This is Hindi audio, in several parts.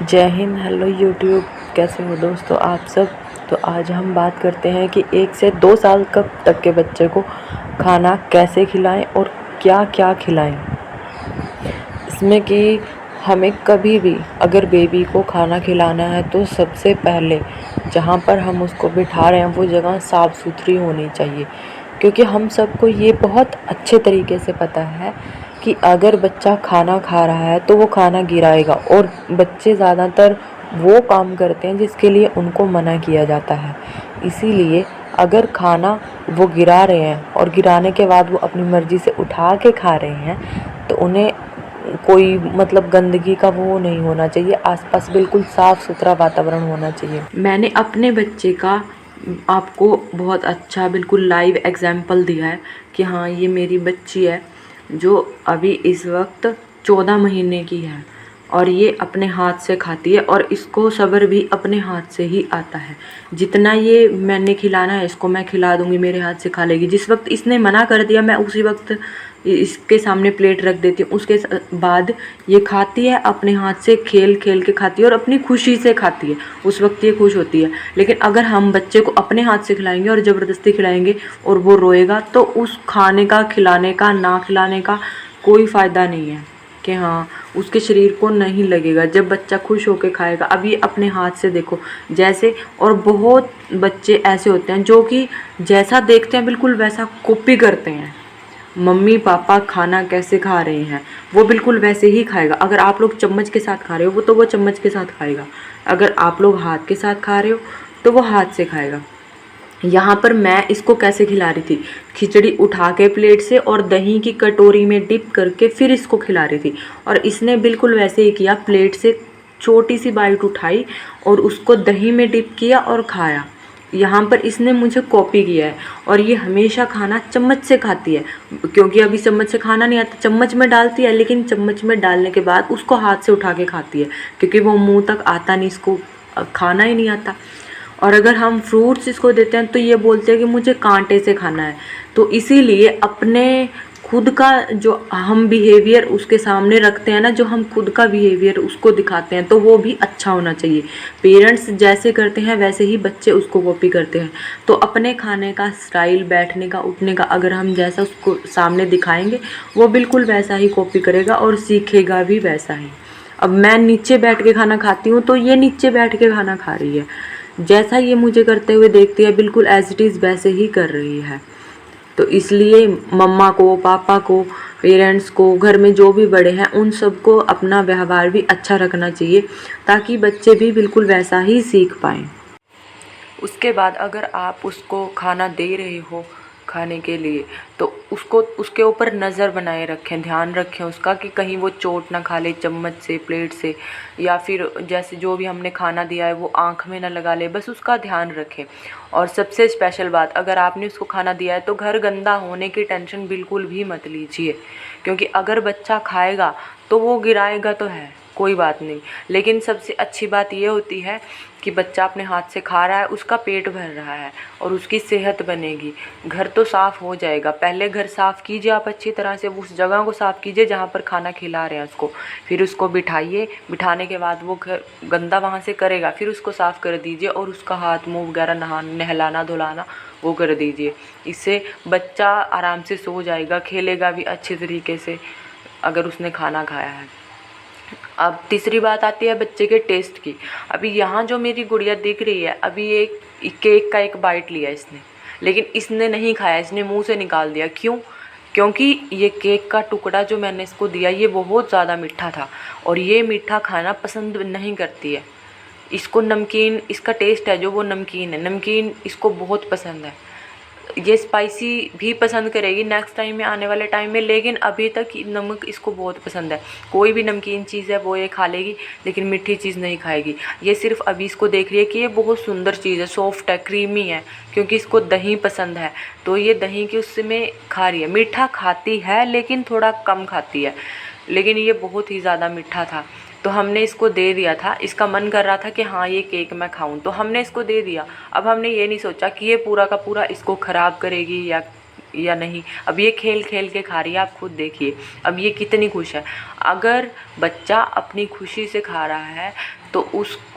जय हिंद। हेलो यूट्यूब, कैसे हो दोस्तों आप सब। तो आज हम बात करते हैं कि 1 से 2 साल कब तक के बच्चे को खाना कैसे खिलाएं और क्या क्या खिलाएं। इसमें कि हमें कभी भी अगर बेबी को खाना खिलाना है तो सबसे पहले जहाँ पर हम उसको बिठा रहे हैं वो जगह साफ़ सुथरी होनी चाहिए, क्योंकि हम सबको ये बहुत अच्छे तरीके से पता है कि अगर बच्चा खाना खा रहा है तो वो खाना गिराएगा। और बच्चे ज़्यादातर वो काम करते हैं जिसके लिए उनको मना किया जाता है। इसीलिए अगर खाना वो गिरा रहे हैं और गिराने के बाद वो अपनी मर्ज़ी से उठा के खा रहे हैं तो उन्हें कोई गंदगी का वो नहीं होना चाहिए। आसपास बिल्कुल साफ़ सुथरा वातावरण होना चाहिए। मैंने अपने बच्चे का आपको बहुत अच्छा बिल्कुल लाइव एग्जाम्पल दिया है कि हाँ, ये मेरी बच्ची है जो अभी इस वक्त 14 महीने की है और ये अपने हाथ से खाती है और इसको सब्र भी अपने हाथ से ही आता है। जितना ये मैंने खिलाना है इसको मैं खिला दूंगी, मेरे हाथ से खा लेगी। जिस वक्त इसने मना कर दिया मैं उसी वक्त इसके सामने प्लेट रख देती हूँ। उसके बाद ये खाती है, अपने हाथ से खेल खेल के खाती है और अपनी खुशी से खाती है। उस वक्त ये खुश होती है। लेकिन अगर हम बच्चे को अपने हाथ से खिलाएंगे और ज़बरदस्ती खिलाएंगे और वो रोएगा तो उस खाने का, खिलाने का, ना खिलाने का कोई फ़ायदा नहीं है कि हाँ, उसके शरीर को नहीं लगेगा जब बच्चा खुश होकर खाएगा। अब ये अपने हाथ से देखो जैसे, और बहुत बच्चे ऐसे होते हैं जो कि जैसा देखते हैं बिल्कुल वैसा कॉपी करते हैं। मम्मी पापा खाना कैसे खा रहे हैं वो बिल्कुल वैसे ही खाएगा। अगर आप लोग चम्मच के साथ खा रहे हो वो चम्मच के साथ खाएगा। अगर आप लोग हाथ के साथ खा रहे हो तो वो हाथ से खाएगा। यहाँ पर मैं इसको कैसे खिला रही थी, खिचड़ी उठा के प्लेट से और दही की कटोरी में डिप करके फिर इसको खिला रही थी। और इसने बिल्कुल वैसे ही किया, प्लेट से छोटी सी बाइट उठाई और उसको दही में डिप किया और खाया। यहाँ पर इसने मुझे कॉपी किया है। और ये हमेशा खाना चम्मच से खाती है, क्योंकि अभी चम्मच से खाना नहीं आता। चम्मच में डालती है लेकिन चम्मच में डालने के बाद उसको हाथ से उठा के खाती है, क्योंकि वो मुंह तक आता नहीं, इसको खाना ही नहीं आता। और अगर हम फ्रूट्स इसको देते हैं तो ये बोलते हैं कि मुझे कांटे से खाना है। तो इसीलिए अपने खुद का जो हम बिहेवियर उसके सामने रखते हैं ना, जो हम खुद का बिहेवियर उसको दिखाते हैं तो वो भी अच्छा होना चाहिए। पेरेंट्स जैसे करते हैं वैसे ही बच्चे उसको कॉपी करते हैं। तो अपने खाने का स्टाइल, बैठने का, उठने का अगर हम जैसा उसको सामने दिखाएंगे वो बिल्कुल वैसा ही कॉपी करेगा और सीखेगा भी वैसा ही। अब मैं नीचे बैठ के खाना खाती हूँ तो ये नीचे बैठ के खाना खा रही है। जैसा ये मुझे करते हुए देखती है बिल्कुल एज इट इज़ वैसे ही कर रही है। तो इसलिए मम्मा को, पापा को, पेरेंट्स को, घर में जो भी बड़े हैं उन सबको अपना व्यवहार भी अच्छा रखना चाहिए, ताकि बच्चे भी बिल्कुल वैसा ही सीख पाएँ। उसके बाद अगर आप उसको खाना दे रहे हो खाने के लिए तो उसको उसके ऊपर नज़र बनाए रखें, ध्यान रखें उसका कि कहीं वो चोट ना खा ले चम्मच से, प्लेट से, या फिर जैसे जो भी हमने खाना दिया है वो आँख में ना लगा ले। बस उसका ध्यान रखें। और सबसे स्पेशल बात, अगर आपने उसको खाना दिया है तो घर गंदा होने की टेंशन बिल्कुल भी मत लीजिए, क्योंकि अगर बच्चा खाएगा तो वो गिराएगा तो है, कोई बात नहीं। लेकिन सबसे अच्छी बात ये होती है कि बच्चा अपने हाथ से खा रहा है, उसका पेट भर रहा है और उसकी सेहत बनेगी। घर तो साफ़ हो जाएगा। पहले घर साफ़ कीजिए आप अच्छी तरह से, उस जगह को साफ़ कीजिए जहाँ पर खाना खिला रहे हैं उसको। फिर उसको बिठाइए, बिठाने के बाद वो घर गंदा वहाँ से करेगा, फिर उसको साफ़ कर दीजिए और उसका हाथ मुँह वगैरह नहलाना धुलाना वो कर दीजिए। इससे बच्चा आराम से सो जाएगा, खेलेगा भी अच्छे तरीके से अगर उसने खाना खाया है। अब तीसरी बात आती है बच्चे के टेस्ट की। अभी यहाँ जो मेरी गुड़िया दिख रही है, अभी एक केक का एक बाइट लिया इसने, लेकिन इसने नहीं खाया, इसने मुंह से निकाल दिया। क्यों? क्योंकि ये केक का टुकड़ा जो मैंने इसको दिया ये बहुत ज़्यादा मीठा था और ये मीठा खाना पसंद नहीं करती है। इसको नमकीन, इसका टेस्ट है जो वो नमकीन है, नमकीन इसको बहुत पसंद है। ये स्पाइसी भी पसंद करेगी नेक्स्ट टाइम में, आने वाले टाइम में, लेकिन अभी तक नमक इसको बहुत पसंद है। कोई भी नमकीन चीज़ है वो ये खा लेगी, लेकिन मीठी चीज़ नहीं खाएगी। ये सिर्फ अभी इसको देख रही है कि ये बहुत सुंदर चीज़ है, सॉफ्ट है, क्रीमी है, क्योंकि इसको दही पसंद है तो ये दही के उसमें खा रही है। मीठा खाती है लेकिन थोड़ा कम खाती है, लेकिन ये बहुत ही ज़्यादा मीठा था तो हमने इसको दे दिया था। इसका मन कर रहा था कि हाँ ये केक मैं खाऊं, तो हमने इसको दे दिया। अब हमने ये नहीं सोचा कि ये पूरा का पूरा इसको ख़राब करेगी या या नहीं। अब ये खेल खेल के खा रही है, आप खुद देखिए अब ये कितनी खुश है। अगर बच्चा अपनी खुशी से खा रहा है तो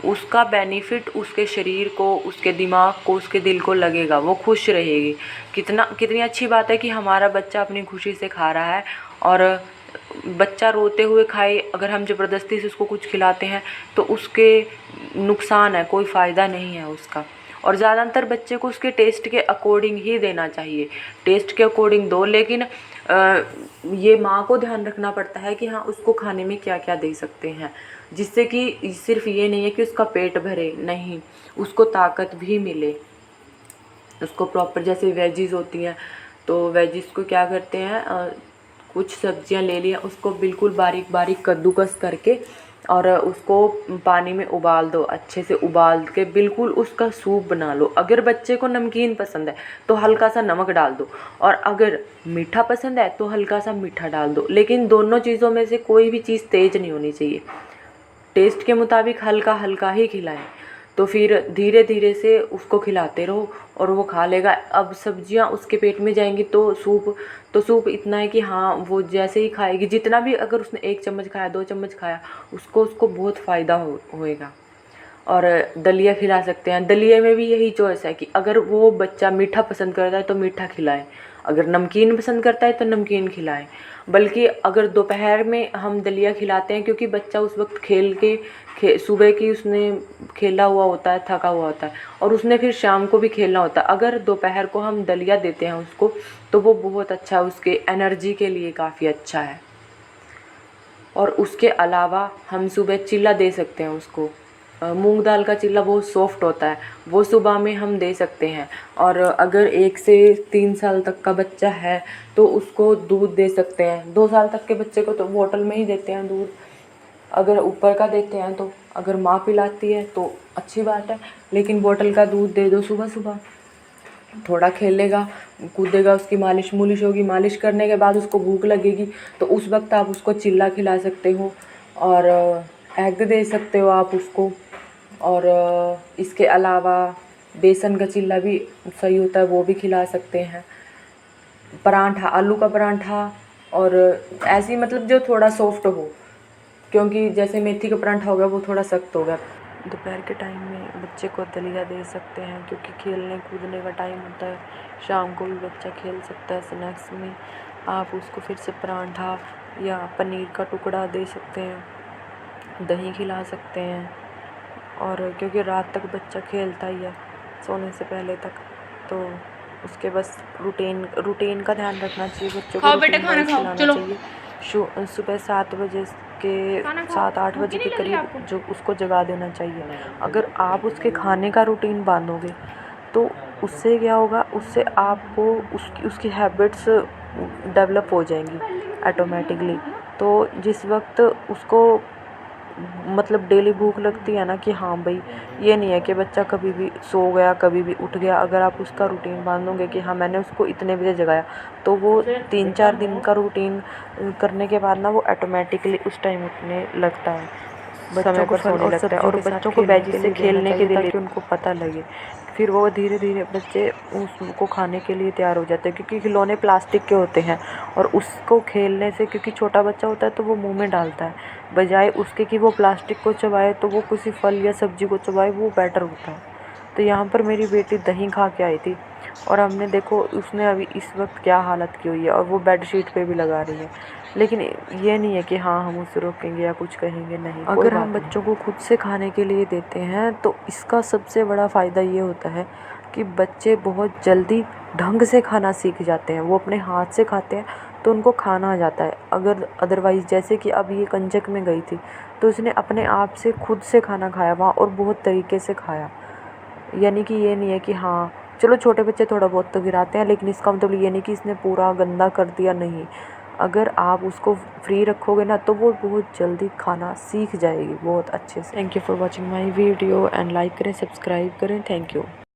उसका बेनिफिट उसके शरीर को, उसके दिमाग को, उसके दिल को लगेगा, वो खुश रहेगी। कितनी अच्छी बात है कि हमारा बच्चा अपनी खुशी से खा रहा है। और बच्चा रोते हुए खाए, अगर हम ज़बरदस्ती से उसको कुछ खिलाते हैं तो उसके नुकसान है, कोई फ़ायदा नहीं है उसका। और ज़्यादातर बच्चे को उसके टेस्ट के अकॉर्डिंग ही देना चाहिए, टेस्ट के अकॉर्डिंग दो। लेकिन ये माँ को ध्यान रखना पड़ता है कि हाँ उसको खाने में क्या क्या दे सकते हैं, जिससे कि सिर्फ ये नहीं है कि उसका पेट भरे, नहीं, उसको ताकत भी मिले। उसको प्रॉपर, जैसे वेजीज़ होती हैं तो वेजीज़ को क्या करते हैं, कुछ सब्जियां ले लिया, उसको बिल्कुल बारीक बारीक कद्दूकस करके और उसको पानी में उबाल दो, अच्छे से उबाल के बिल्कुल उसका सूप बना लो। अगर बच्चे को नमकीन पसंद है तो हल्का सा नमक डाल दो, और अगर मीठा पसंद है तो हल्का सा मीठा डाल दो। लेकिन दोनों चीज़ों में से कोई भी चीज़ तेज़ नहीं होनी चाहिए, टेस्ट के मुताबिक हल्का हल्का ही खिलाएं। तो फिर धीरे धीरे से उसको खिलाते रहो और वो खा लेगा। अब सब्जियां उसके पेट में जाएंगी तो सूप इतना है कि हाँ वो जैसे ही खाएगी, जितना भी, अगर उसने 1 चम्मच खाया, 2 चम्मच खाया, उसको बहुत फ़ायदा होएगा। और दलिया खिला सकते हैं। दलिए में भी यही चॉइस है कि अगर वो बच्चा मीठा पसंद करता है तो मीठा खिलाएं, अगर नमकीन पसंद करता है तो नमकीन खिलाएं। बल्कि अगर दोपहर में हम दलिया खिलाते हैं, क्योंकि बच्चा उस वक्त सुबह की उसने खेला हुआ होता है, थका हुआ होता है, और उसने फिर शाम को भी खेलना होता है। अगर दोपहर को हम दलिया देते हैं उसको तो वो बहुत अच्छा, उसके एनर्जी के लिए काफ़ी अच्छा है। और उसके अलावा हम सुबह चिल्ला दे सकते हैं उसको, मूंग दाल का चिल्ला बहुत सॉफ्ट होता है, वो सुबह में हम दे सकते हैं। और अगर 1 से 3 साल तक का बच्चा है तो उसको दूध दे सकते हैं। 2 साल तक के बच्चे को तो बोतल में ही देते हैं दूध, अगर ऊपर का देते हैं तो, अगर माँ पिलाती है तो अच्छी बात है, लेकिन बोतल का दूध दे दो सुबह सुबह। थोड़ा खेलेगा, कूदेगा, उसकी मालिश होगी, मालिश करने के बाद उसको भूख लगेगी तो उस वक्त आप उसको चिल्ला खिला सकते हो, और एग दे सकते हो आप उसको। और इसके अलावा बेसन का चिल्ला भी सही होता है, वो भी खिला सकते हैं। परांठा, आलू का परांठा, और ऐसी मतलब जो थोड़ा सॉफ्ट हो, क्योंकि जैसे मेथी का परांठा हो गया वो थोड़ा सख्त हो गया। दोपहर के टाइम में बच्चे को दलिया दे सकते हैं, क्योंकि खेलने कूदने का टाइम होता है, शाम को भी बच्चा खेल सकता है। स्नैक्स में आप उसको फिर से परांठा या पनीर का टुकड़ा दे सकते हैं, दही खिला सकते हैं। और क्योंकि रात तक बच्चा खेलता ही है सोने से पहले तक, तो उसके बस रूटीन का ध्यान रखना चाहिए, बच्चों को रूटीन खिलाना चाहिए। सुबह 7 बजे के 7-8 बजे के करीब जो उसको जगा देना चाहिए। अगर आप उसके खाने का रूटीन बांधोगे तो उससे क्या होगा, उससे आपको उसकी हैबिट्स डेवलप हो जाएंगी ऑटोमेटिकली। तो जिस वक्त उसको मतलब डेली भूख लगती है ना, कि हाँ भाई, ये नहीं है कि बच्चा कभी भी सो गया कभी भी उठ गया। अगर आप उसका रूटीन बांधोगे कि हाँ मैंने उसको इतने बजे जगाया, तो वो 3-4 दिन का रूटीन करने के बाद ना वो ऑटोमेटिकली उस टाइम उठने लगता है, समय पर सोने लगता है। और बच्चों को वेजी से खेलने के लिए, ताकि उनको पता लगे, फिर वो धीरे धीरे बच्चे उसको खाने के लिए तैयार हो जाते हैं। क्योंकि खिलौने प्लास्टिक के होते हैं और उसको खेलने से, क्योंकि छोटा बच्चा होता है तो वो मुंह में डालता है, बजाय उसके कि वो प्लास्टिक को चबाए तो वो किसी फल या सब्जी को चबाए, वो बेटर होता है। तो यहाँ पर मेरी बेटी दही खा के आई थी और हमने देखो उसने अभी इस वक्त क्या हालत की हुई है, और वो बेडशीट पे भी लगा रही है। लेकिन ये नहीं है कि हाँ हम उसे रोकेंगे या कुछ कहेंगे, नहीं। अगर हम बच्चों को खुद से खाने के लिए देते हैं तो इसका सबसे बड़ा फ़ायदा ये होता है कि बच्चे बहुत जल्दी ढंग से खाना सीख जाते हैं। वो अपने हाथ से खाते हैं तो उनको खाना आ जाता है। अगर अदरवाइज़, जैसे कि अब ये कंचक में गई थी तो उसने अपने आप से खुद से खाना खाया वहाँ, और बहुत तरीके से खाया। यानी कि ये नहीं है कि हाँ चलो छोटे बच्चे थोड़ा बहुत तो गिराते हैं, लेकिन इसका मतलब ये नहीं कि इसने पूरा गंदा कर दिया, नहीं। अगर आप उसको फ्री रखोगे ना तो वो बहुत जल्दी खाना सीख जाएगी बहुत अच्छे से। Thank you for watching my video and like करें, सब्सक्राइब करें। Thank you.